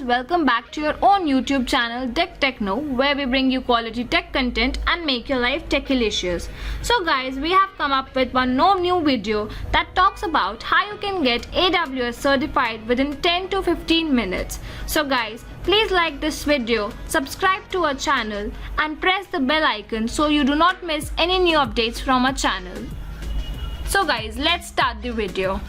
welcome back to your own YouTube channel Tech Techno, where we bring you quality tech content and make your life techilicious. So guys, we have come up with one new video that talks about how you can get AWS certified within 10 to 15 minutes. So guys, please like this video, subscribe to our channel and press the bell icon so you do not miss any new updates from our channel. So guys, let's start the video.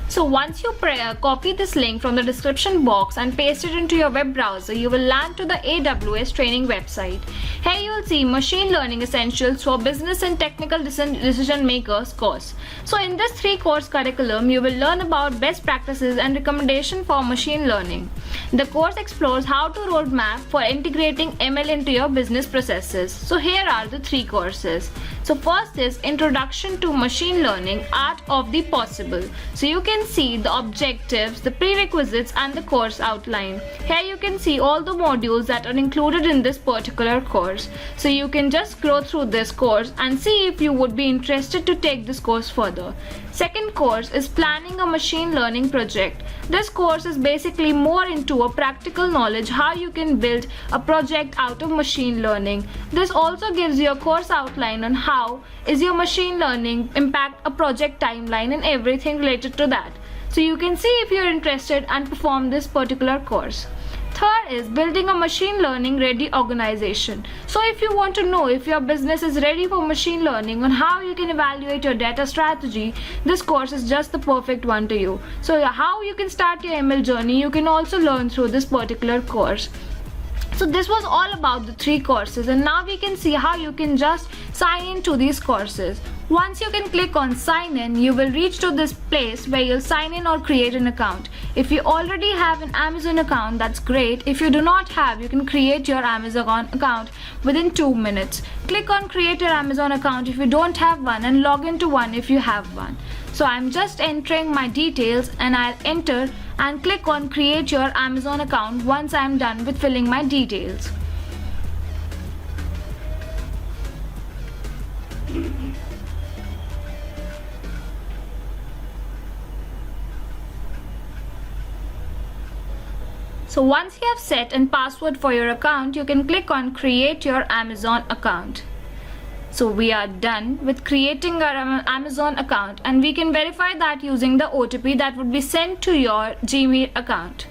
So once you copy this link from the description box and paste it into your web browser, you will land to the AWS training website. Here you will see Machine Learning Essentials for Business and Technical Decision Makers course. So in this 3-course curriculum, you will learn about best practices and recommendation for machine learning. The course explores how to roadmap for integrating ML into your business processes. So here are the 3 courses. So first is Introduction to Machine Learning, Art of the Possible. So you can see the objectives, the prerequisites and the course outline. Here you can see all the modules that are included in this particular course. So you can just go through this course and see if you would be interested to take this course further. Second course is Planning a Machine Learning Project. This course is basically more into a practical knowledge how you can build a project out of machine learning. This also gives you a course outline on how is your machine learning impact a project timeline and everything related to that. So you can see if you're interested and perform this particular course. Third is Building a Machine Learning Ready Organization. So if you want to know if your business is ready for machine learning and how you can evaluate your data strategy, this course is just the perfect one to you. So how you can start your ML journey, you can also learn through this particular course. So this was all about the 3 courses, and now we can see how you can just sign in to these courses. Once you can click on sign in, you will reach to this place where you'll sign in or create an account. If you already have an Amazon account, that's great. If you do not have, you can create your Amazon account within 2 minutes. Click on create your Amazon account if you don't have one and log into one if you have one. So I'm just entering my details and I'll enter and click on create your Amazon account once I'm done with filling my details. So once you have set a password for your account, you can click on create your Amazon account. So we are done with creating our Amazon account, and we can verify that using the OTP that would be sent to your Gmail account.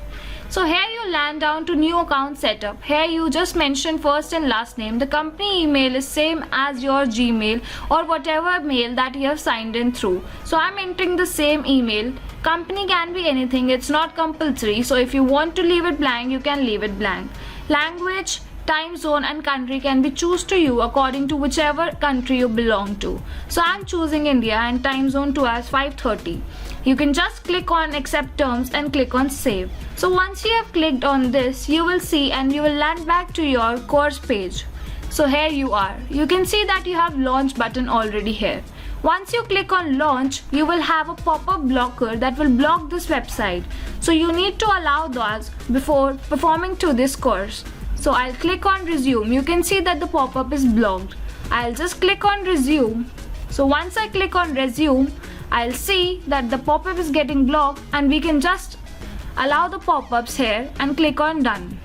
So here you land down to new account setup. Here you just mention first and last name. The company email is same as your Gmail or whatever mail that you have signed in through. So I'm entering the same email. Company can be anything, it's not compulsory. So if you want to leave it blank, you can leave it blank. Language, time zone and country can be choose to you according to whichever country you belong to. So I'm choosing India and time zone to as 5:30. You can just click on accept terms and click on save. So once you have clicked on this, you will see and you will land back to your course page. So here you are. You can see that you have launch button already here. Once you click on launch, you will have a pop-up blocker that will block this website. So you need to allow those before performing to this course. So I'll click on resume. You can see that the pop-up is blocked. I'll just click on resume. So once I click on resume, I'll see that the pop-up is getting blocked, and we can just allow the pop-ups here and click on done.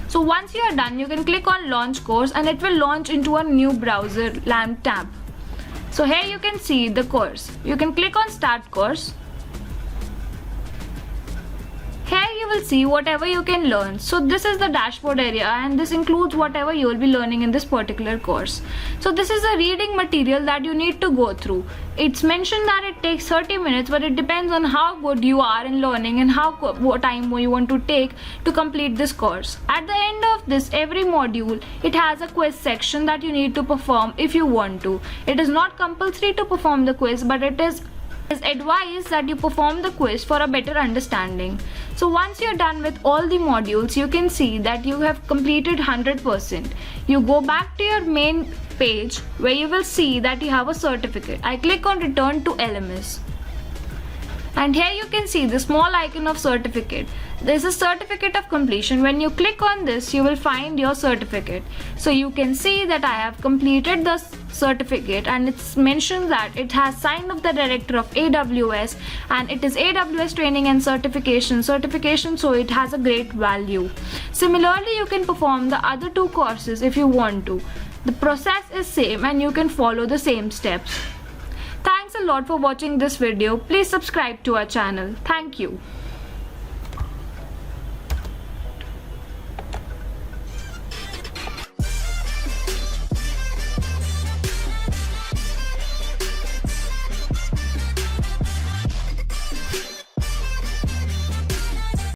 So once you are done, you can click on launch course and it will launch into a new browser lamp tab. So here you can see the course. You can click on start course. Here you will see whatever you can learn. So this is the dashboard area, and this includes whatever you will be learning in this particular course. So this is a reading material that you need to go through. It's mentioned that it takes 30 minutes, but it depends on how good you are in learning and what time you want to take to complete this course. At the end of this, every module, it has a quiz section that you need to perform if you want to. It is not compulsory to perform the quiz, but it is advised that you perform the quiz for a better understanding. So once you're done with all the modules, you can see that you have completed 100%. You go back to your main page where you will see that you have a certificate. I click on return to LMS. And here you can see the small icon of certificate. This is certificate of completion. When you click on this, you will find your certificate. So you can see that I have completed the certificate, and it's mentioned that it has signed of the director of AWS, and it is AWS training and certification, so it has a great value. Similarly, you can perform the other 2 courses if you want to. The process is same and you can follow the same steps. Thanks a lot for watching this video. Please subscribe to our channel. Thank you.